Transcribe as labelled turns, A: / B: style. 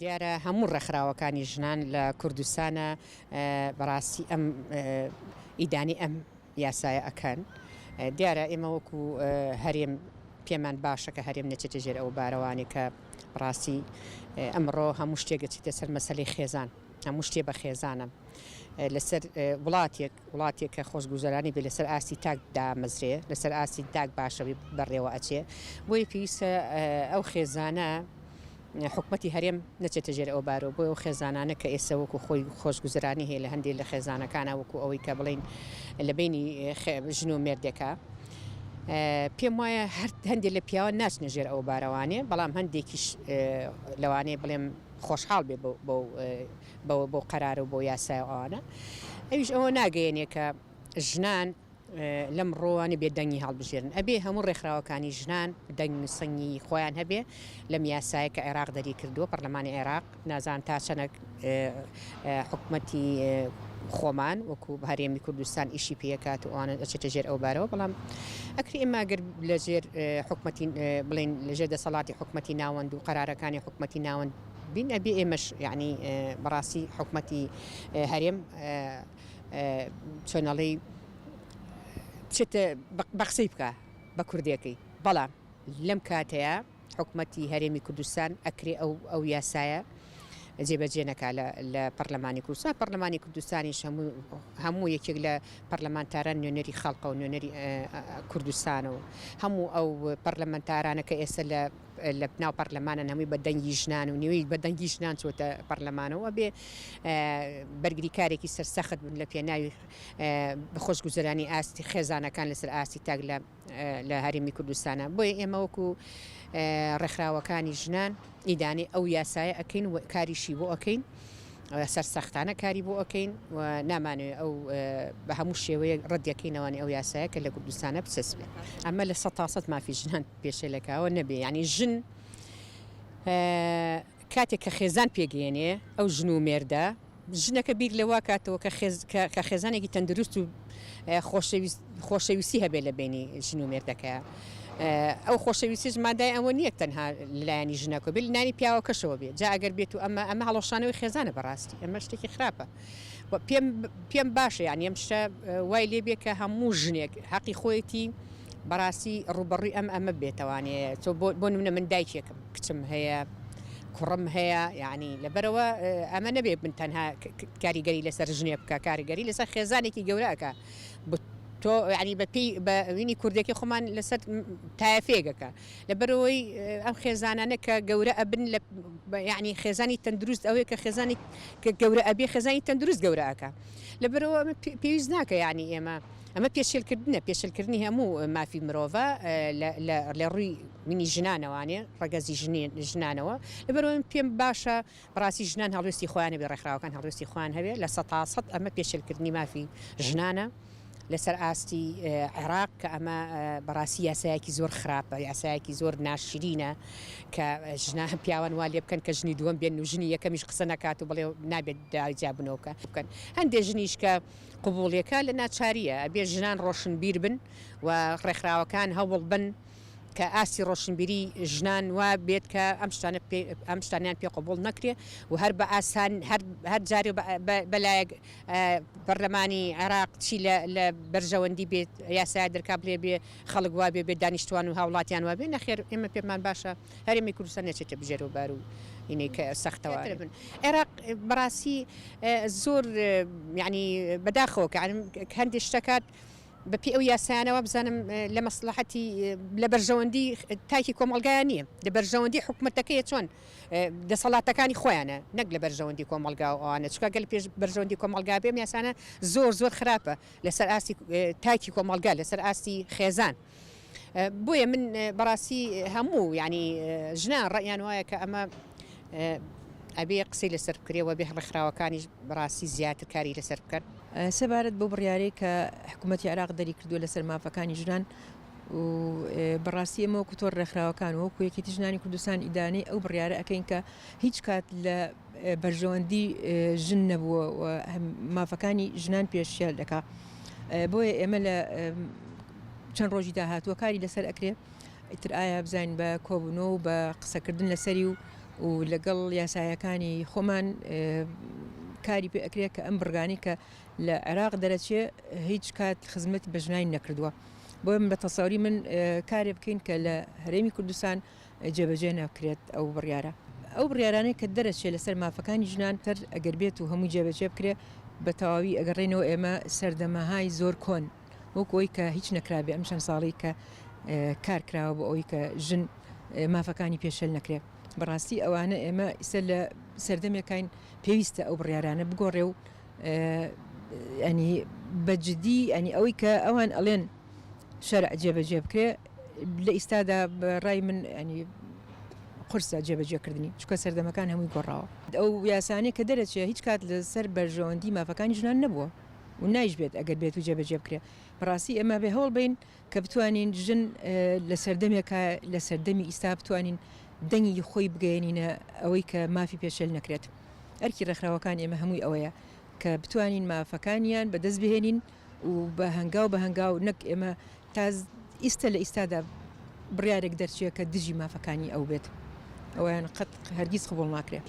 A: دیارە هەموو ڕێکخراوەکانی ژنان لە کوردستانە بەڕاستی ئەم ئیدانی ئەم یاسایە ئەکەن. دیارە ئێمە وەکو هەرێم پێمان باشە کە هەرێم نەچێتە ژێر ئەو بارەوانی کە ڕاستی ئەمڕۆ هەموو شتێک چیتە سەر مەسەلەی خێزان، هەموو شتێ بە خێزانە لەسەر وڵاتێک کە خۆشگوزەرانی بێ لەسەر ئاستی تاک دامەزرێ، لەسەر ئاستی تاک باشەوی بەڕێوە ئەچێ، بۆی پێویستە ئەو خێزانە حکومەتی هەرێم نەچێتە ژێر ئەو بارەوە، بۆ ئەو خێزانانە کە ئێستا وەکو خۆی خۆشگوزەرانی هەیە لە هەندێک لە خێزانەکانە وەکو ئەوەی کە بڵین لە بینی ژن و مێردێکە. پێم وایە هەندێک لە پیاوە ناچنە ژێر ئەو بارەوانێ، بەڵام هەندێکیش لەوانەیە بڵێم خۆشحاڵ بێ بۆ قەرارە و بۆ یاسایەوانە. ئەویش ئەوە ناگەیەنێ کە ژنان لەم ڕۆوانە بێ دەنگی هەڵبژێرن، ئەبێ هەموو ڕێکخراوەکانی ژنان دەنگ سنگی خۆیان هەبێ لەم یاسایە کە عێراق دەری کردووە، پەرلەمانی عێراق نازان تا چەنە حکومەتی خۆمان وەکو هەرێمی کوردستان ئیشی پێکات و ئەوانە ئەچێتە ژێر ئەو بارەوە، بەڵام ئەکری ئێمە گەر لە ژێر حکومەتی بڵین لەژێر دەسەڵاتی حکومەتی ناوەند و قەرارەکانی حکومەتی ناوەند بین، ئەبێ ئێمەش یعنی بەڕاستی حکومەتی هەرێم چۆنەڵی بچێتە بە قسەی بکە بە کوردیەکەی. بەڵام لەم کاتەیە حکومەتی هەرێمی کوردستان ئەکرێ ئەو یاسایە جێبەجێ نەکا لە پەرلەمانی کوردستان. پەرلەمانی کوردستانیش هەموو یەکێک لە پەرلەمانتاران نوێنەری خەڵقە و نوێنەری کوردستانەوە، هەموو ئەو پەرلەمانتارانە کە ئێستا لە ناو پەرلەمانە هەمووی بە دەنگی ژنان و نوێی بە دەنگی ژنان چۆتە پەرلەمانەوە، بێ بەرگری کارێکی سەرسەخت بن لە پێناوی خۆشگوزەرانی ئاستی خێزانەکان لەسەر ئاستی تاک لە هەرێمی کوردستانە. بۆیە ئێمە وەکو ڕێکخراوەکانی ژنان ئیدانی ئەو یاسایە ئەکەین و کاریشی بۆ ئەەکەین، سەرسەختانە کاری بۆ ئەەکەین و نامانوێت ئەو بە هەموو شێوەیە ڕەتیەکەینەوەی ئەو یاسایە کە لە کوردستانە بچەس بێت. ئەمە لە 100% مافی ژنان پێشێلەکەوە نەبێ، ینی ژن کاتێک کە خێزان پێگەێنێ ئەو ژن و مێردە، ژنەکە بیر لەوا کاتەوە کە خێزانێکی تەندروست و خۆشەویستی هەبێت لە بینی ژن و مێردەکە. ئەو خۆشەویستیش مادای ئەوە نییە تەنها لایەنی ژنەکە بێت، لانی پیاوەکەشەوە بێت. جا ئەگەر بێت و ئەمە هەڵۆشانەوەی خێزانە بەڕاستی ئەمە شتێکی خراپە. پێم باشە یانی ئەم شتە وای لێ بێ کە هەموو ژنێک حەقی خۆیەتی بەڕاستی ڕوبەڕووی ئەمە بێتەوانێ. تۆ بۆ نمونە من دایکێکم، کچم هەیە، کوڕم هەیە، یعنی لەبەرەوە ئەمە نەبێ من تەنها کاریگەری لەسەر ژنێ بکە، کاریگەری لەسەر خێزانێکی گەورەکە. تۆ ینی بەوینی کوردێکی خۆمان لەسەر تایەفێگەکە لەبەرەوەی ئەم خێزانانە کە گەورە ئەبن ینی خێزانی تەندروست ئەوەیە کە خێزانی کە گەورە ئەبێ خێزانی تەندروست گەورەکە. لەبەرەوە پێویست ناکە ینی ئەمە پێشێلکردنی هەموو مافی مرۆڤە لە ڕووی منی ژنانەوانێ ڕەگەزی ژنانەوە. لەبەرەوە پێم باشە بەڕاستی ژنان هەڵوێستی خۆیان هەبێ، ڕێکخراوەکان هەڵوێستی خۆیان هەبێ لە 100% ئەمە پێشێلکردنی مافی ژنانە لەسەر ئاستی عێراق کە ئەمە بەڕاستی یاسایەکی زۆر خراپە، یاسایەکی زۆر ناشرینە کە ژنا پیاوان وا لێ بکەن کە ژنی دووەم بێن و ژنی یەکەمیش قسە نەکات و بڵێ نابێت داجابنەوەکە بکەن. هەندێک ژنیش کە قبوڵیەکە لە ناچاریە، ئەبێ ژنان ڕۆشنبیر بن و ڕێکخراوەکان هەوڵ بن کە ئاسی ڕۆشنبیری ژنان وا بێت کە ئەم شتانیان پێ قبوڵ نەکرێ و هەر بە ئاسان هەر جارێ بەلایەک پەرلەمانی عێراق چی لە بەرژەوەندی بێت یاسای دەرکا بڵێ بێ خەڵک وا بێ دانیشتوان و هاوڵاتیان وا بێ. نەخێر ئێمە پێمان باشە هەرێمی کوردستان نێچێتە بژێر و بار و اینەی کە سەختەوە بن. عێراق بەڕاستی زۆر ینی بەداخەوە کە هەندێک شتەکات بەپی ئەو یاسایانەوە بزانم لە مەسلحەتی لە بەرژەوەندی تاکی کۆمەڵگایان نییە، لە بەرژەوەندی حکوومەتەکەیە چۆن دەسەڵاتەکانی خۆیانە، نەک لە بەرژەوەندی کۆمەڵگا و ئەوانە. چکە گەل پێش بەرژەوەندی کۆمەڵگا بێم یاسانە زۆر خراپە لەسەر ئاستی تاکی کۆمەڵگا، لەسەر ئاستی خێزان. بۆیە من بەڕاستی هەموو ینی ژنان ڕەیان وایە کە ئەمە ئەبێ قسەی لەسەر بکرێەوە بێ ڕێکخراوەکانیش بەڕاستی زیاتر کاری لەسەر بکەن.
B: سەبارەت بۆ بڕیارەی کە حکوومەتی عێراق دەری کردووە لەسەر مافەکانی ژنان و بەڕاستی ئەمە وەکو تۆر ڕێکخراوەکان وەکو یەکێتی ژنانی کوردستان ئیدانەی ئەو بڕیارە ئەەکەین کە هیچ کات لە بەرژەوەندی ژن نەبووە و مافەکانی ژنان پێشێل دەکا. بۆیە ئێمە لە چەند ڕۆژی داهاتووە کاری لەسەر ئەکرێ ئیتر ئایا بزانین بە کۆبوونەوە و بە قسەکردن لەسەری و و لەگەڵ یاسایەکانی خۆمان کاری پێ ئەکرێت کە ئەم بڕگانی کە لە عێراق دەرەچێ هیچ کات خزمەت بە ژنانی نەکردووە. بۆ من بە تەساوری من کارێ بکەین کە لە هەرێمی کوردستان جێبەجێ ناکرێت ئەو بڕیارە. ئەو بڕیارانەی کە دەرەچێت لەسەر مافەکانی ژنان تر ئەگەر بێت و هەموو جێبەجێ بکرێ بە تەواوی ئەگەڕێنەوە ئێمە سەردەمەهای زۆر کۆن وەکەوەی کە هیچ نەکرابێ ئەم چەند ساڵی کە کار کراوە بۆ ئەوی کە ژن مافەکانی پێشەل نەکرێت. بەڕاستی ئەوانە ئێمە ئیسە لە سەردەمێکین پێویستە ئەو بڕیارانە بگۆڕێ و ئەنی بەجددی ئەنی ئەوەی کە ئەوان ئەڵێن شەرع جێبەجێ بکرێ لە ئیستادا بەڕای من ئەنی قرسە جێبەجێکردنی چکە سەردەمەکان هەمووی گۆڕاوە. ئەو یاسانەی کە دەرەچێت هیچ کات لەسەر بەرژەوەندی مافەکانی ژنان نەبووە و نایش بێت ئەگەر بێت و جێبەجێ بکرێ. بەڕاستی ئەمە بێ هەوڵ بین کە بتوانین ژن لە سەردەمێکە لە سەردەمی ئیستا بتوانین دەنگی خۆی بگەێنینە ئەوەی کە مافی پێشێل نەکرێت. ئەرکی ڕێکخراوەکان ئێمە هەمووی ئەوەیە کە بتوانین مافەکانیان بەدەست بهێنین و بە هەنگاو بە هەنگاو نەک ئێمە تا ئیستە لە ئیستادا بڕیارێک دەرچێت کە دژی مافەکانی ئەو بێت ئەویان قەت هەرگیز قبوڵ ناکرێت.